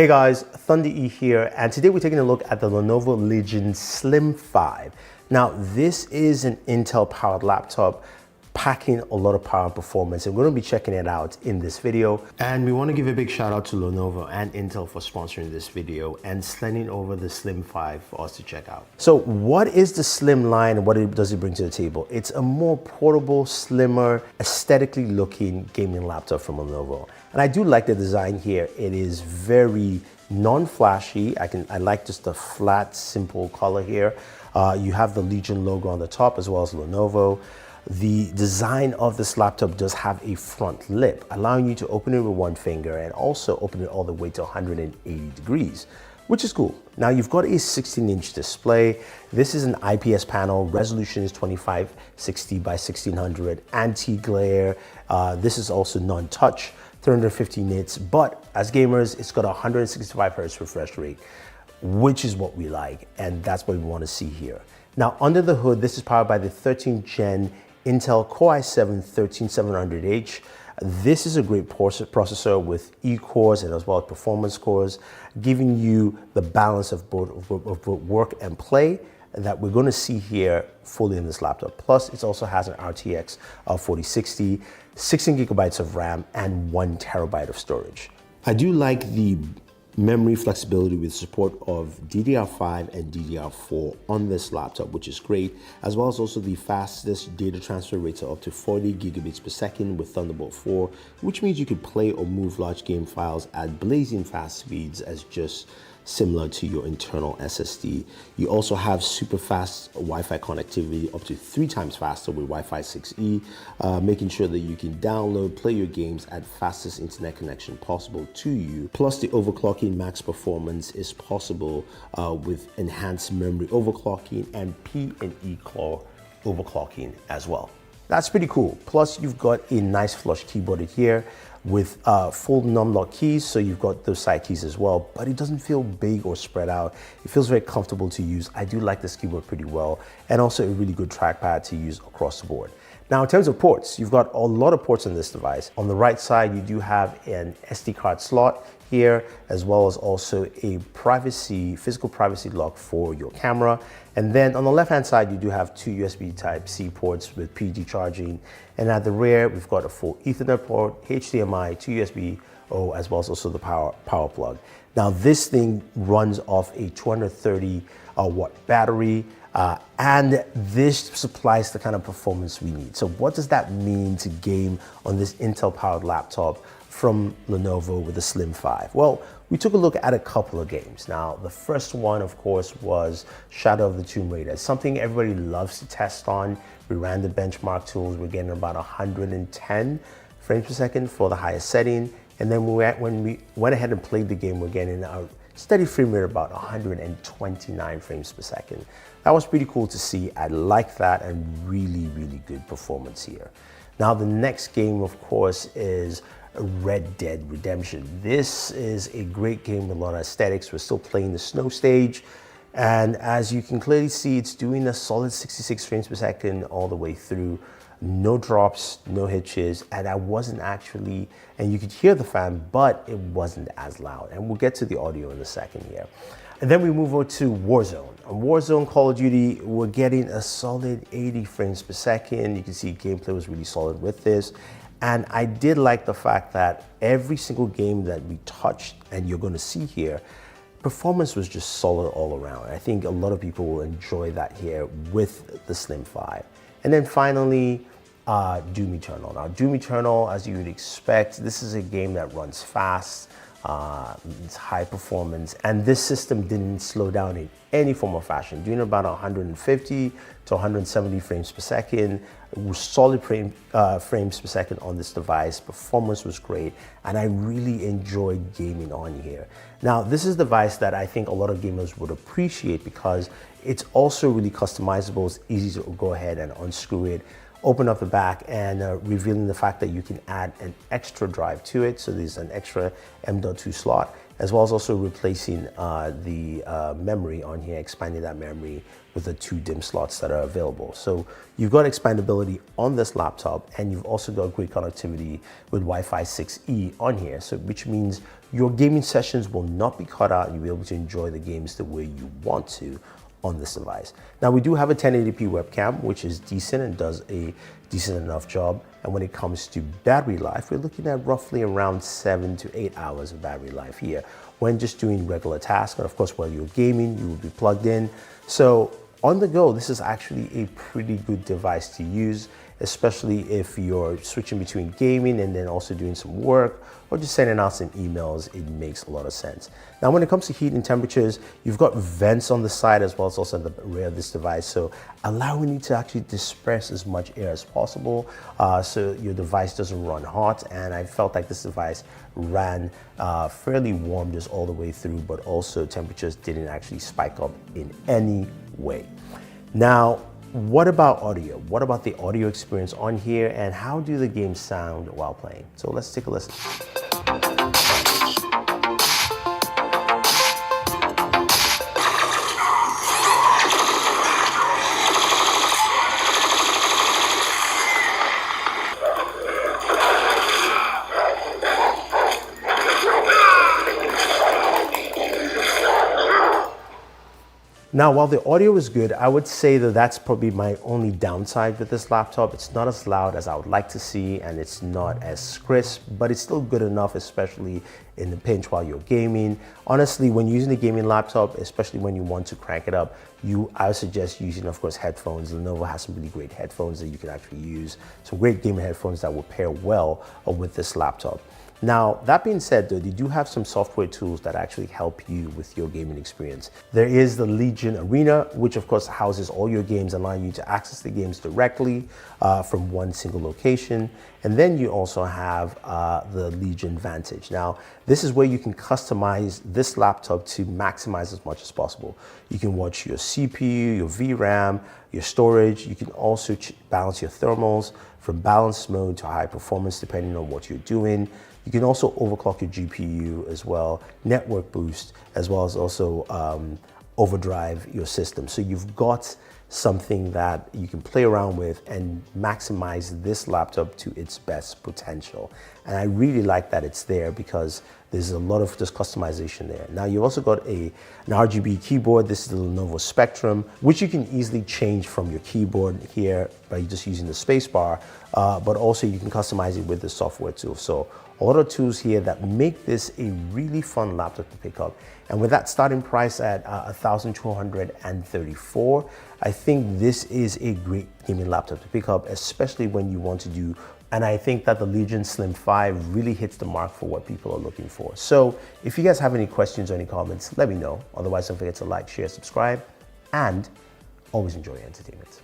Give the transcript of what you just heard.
Hey guys, Thunder E here, and today we're taking a look at the Lenovo Legion Slim 5. Now, this is an Intel-powered laptop packing a lot of power and performance, and we're going to be checking it out in this video. And we want to give a big shout out to Lenovo and Intel for sponsoring this video and sending over the Slim 5 for us to check out. So what is the Slim line and what does it bring to the table? It's a more portable, slimmer, aesthetically looking gaming laptop from Lenovo. And I do like the design here. It is very non-flashy. I like just the flat, simple color here. You have the Legion logo on the top as well as Lenovo. The design of this laptop does have a front lip, allowing you to open it with one finger and also open it all the way to 180 degrees, which is cool. Now you've got a 16-inch display. This is an IPS panel. Resolution is 2560 by 1600, anti-glare. This is also non-touch, 350 nits, but as gamers, it's got a 165 hertz refresh rate, which is what we like, and that's what we want to see here. Now, under the hood, this is powered by the 13th gen Intel Core i7-13700H. This is a great processor with E-cores and as well as performance cores, giving you the balance of both work and play that we're going to see here fully in this laptop. Plus, it also has an RTX 4060, 16 gigabytes of RAM, and 1 terabyte of storage. I do like the memory flexibility with support of DDR5 and DDR4 on this laptop, which is great, as well as also the fastest data transfer rates of up to 40 gigabits per second with Thunderbolt 4, which means you could play or move large game files at blazing fast speeds as just similar to your internal SSD. You also have super fast Wi-Fi connectivity, up to 3 times faster with Wi-Fi 6E, making sure that you can download, play your games at fastest internet connection possible to you. Plus, the overclocking max performance is possible with enhanced memory overclocking and P and E core overclocking as well. That's pretty cool. Plus, you've got a nice flush keyboard here with full num-lock keys, so you've got those side keys as well, but it doesn't feel big or spread out. It feels very comfortable to use. I do like this keyboard pretty well, and also a really good trackpad to use across the board. Now, in terms of ports, you've got a lot of ports on this device. On the right side, you do have an SD card slot here, as well as also a physical privacy lock for your camera. And then on the left-hand side, you do have 2 USB Type-C ports with PD charging. And at the rear, we've got a full Ethernet port, HDMI, 2 USB-O, as well as also the power plug. Now, this thing runs off a 230 watt battery, and this supplies the kind of performance we need. So what does that mean to game on this Intel-powered laptop from Lenovo with the Slim 5? Well, we took a look at a couple of games. Now, the first one, of course, was Shadow of the Tomb Raider, something everybody loves to test on. We ran the benchmark tools. We're getting about 110 frames per second for the highest setting. And then when we went ahead and played the game, we're getting a steady frame rate about 129 frames per second. That was pretty cool to see. I like that, and really, really good performance here. Now, the next game, of course, is Red Dead Redemption. This is a great game with a lot of aesthetics. We're still playing the snow stage, and as you can clearly see, it's doing a solid 66 frames per second all the way through. No drops, no hitches, and I wasn't actually, and you could hear the fan, but it wasn't as loud. And we'll get to the audio in a second here. And then we move over to Warzone. On Warzone Call of Duty, we're getting a solid 80 frames per second. You can see gameplay was really solid with this. And I did like the fact that every single game that we touched, and you're going to see here, performance was just solid all around. I think a lot of people will enjoy that here with the Slim 5. And then finally, Doom Eternal. Now, Doom Eternal, as you would expect, this is a game that runs fast, it's high performance, and this system didn't slow down in any form or fashion, doing about 150 to 170 frames per second. It was solid frames per second on this device. Performance was great, and I really enjoyed gaming on here. Now, this is a device that I think a lot of gamers would appreciate because it's also really customizable. It's easy to go ahead and unscrew it, open up the back, and revealing the fact that you can add an extra drive to it. So there's an extra M.2 slot. as well as also replacing the memory on here, expanding that memory with the 2 DIMM slots that are available. So you've got expandability on this laptop, and you've also got great connectivity with Wi-Fi 6E on here, so which means your gaming sessions will not be cut out. You'll be able to enjoy the games the way you want to on this device. Now, we do have a 1080p webcam, which is decent and does a decent enough job. And when it comes to battery life, we're looking at roughly around 7 to 8 hours of battery life here when just doing regular tasks. And of course, while you're gaming, you will be plugged in. So on the go, this is actually a pretty good device to use, especially if you're switching between gaming and then also doing some work or just sending out some emails. It makes a lot of sense. Now, when it comes to heat and temperatures, you've got vents on the side as well as also on the rear of this device, so allowing you to actually disperse as much air as possible so your device doesn't run hot. And I felt like this device ran fairly warm just all the way through, but also temperatures didn't actually spike up in any way. Now, what about audio? What about the audio experience on here, and how do the games sound while playing? So let's take a listen. Now, while the audio is good, I would say that that's probably my only downside with this laptop. It's not as loud as I would like to see, and it's not as crisp, but it's still good enough, especially in the pinch while you're gaming. Honestly, when using a gaming laptop, especially when you want to crank it up, I would suggest using, of course, headphones. Lenovo has some really great headphones that you can actually use. Some great gaming headphones that will pair well with this laptop. Now, that being said, though, they do have some software tools that actually help you with your gaming experience. There is the Legion Arena, which of course houses all your games, allowing you to access the games directly from one single location. And then you also have the Legion Vantage. Now, this is where you can customize this laptop to maximize as much as possible. You can watch your CPU, your VRAM, your storage. You can also balance your thermals from balanced mode to high performance, depending on what you're doing. You can also overclock your GPU as well, network boost, as well as also overdrive your system. So you've got something that you can play around with and maximize this laptop to its best potential. And I really like that it's there because there's a lot of just customization there. Now, you've also got an RGB keyboard. This is the Lenovo Spectrum, which you can easily change from your keyboard here by just using the space bar, but also you can customize it with the software tool. So a lot of tools here that make this a really fun laptop to pick up. And with that starting price at $1,234, I think this is a great gaming laptop to pick up, especially when you want to do, and I think that the Legion Slim 5 really hits the mark for what people are looking for. So if you guys have any questions or any comments, let me know. Otherwise, don't forget to like, share, subscribe, and always enjoy your entertainment.